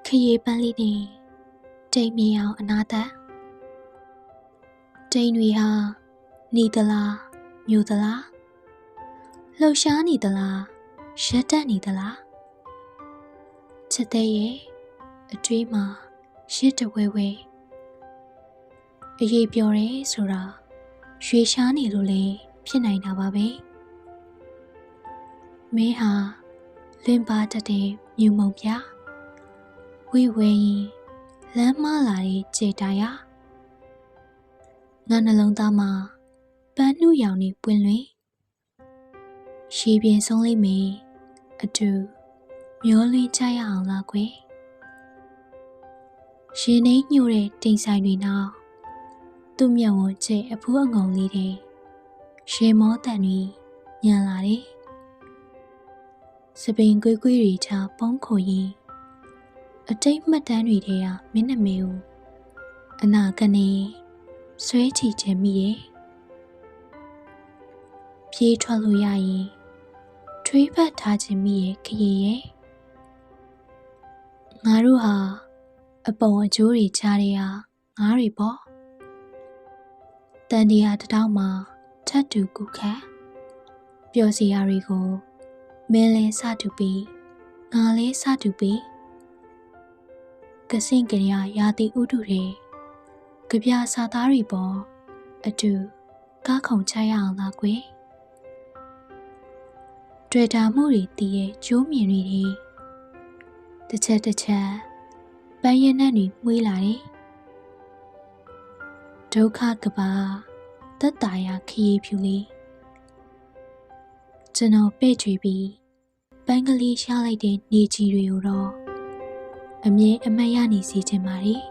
ခရီးပန်းလေးနဲ့တိမ်မြေအောင်အနာသက်တိမ်တွေဟာနေသလားမြို့သလားလှုပ်ရှားနေသလားရက်တက်နေသလားချစ်တဲ့ရဲ့အတွေးမှာရစ်တဝဲဝဲအရေးပြောတယ်ဆိုတာရွှေရှားနေလို့လည်းဖြစ်နိုင်တာပါပဲမင်းဟာလင်းပါတတ်တဲ့မြူမုံပြဝိဝဲရင်လမ်းမလာတဲ့ကြေတာရငါနှလုံးသားမှာပန်းနှူရောင်နေပွင့်လွင်ရှည်ပြင်းဆုံးလိမ့်မယ်အတူမျောလင်းကြရအောင်လားကွယ်ရှင်နေညှို့တဲ့တိမ်ဆိုင်တွေနောက်သူ့မျက်ဝန်းကျဲအဖူးအငုံလေးတဲ့ရေမောတန်တွေညံလာတယ်စပင်ကွေးကွေးတွေချပုံးခိုရင်အတိတ်မှတ်တမ်းတွေထဲကမင်းနာမည်ကိုအနာကနေဆွဲချီချင်မိရဲ့ပြေးထွက်လို့ရရင်ထွေးဖက်ထားခြင်းမိရဲ့ခရီးရဲ့ငါတို့ဟာအပုံအကျိုးတွေကြားတဲ့ဟာငါးတွေပေါ့တန်တရားတစ်တောင်းမှာထတ်တူကူခတ်ပျော်စီရာတွေကိုမင်းလဲစတူပြီးငါလဲစတူပြီးကစင့်ကရရာသီဥတုတွေကြပြစာသားတွေပေါ်အတူကားခုံချရအောင်လားကွယ်တွေ့တာမှုတွေတည်ရဲ့ကျိုးမြင်တွေတစ်ချက်တစ်ချက်ပန်းရည်နဲ့တွေမွေးလာတယ်ဒုက္ခကပါသက်တာရခရီးဖြူလေးကျွန်တော်ပဲ့ချွေပြီးပန်းကလေးရှားလိုက်တဲ့နေကြီးတွေကိုတော့အမြဲအမတ်ရနေစီခြင်းပါတယ်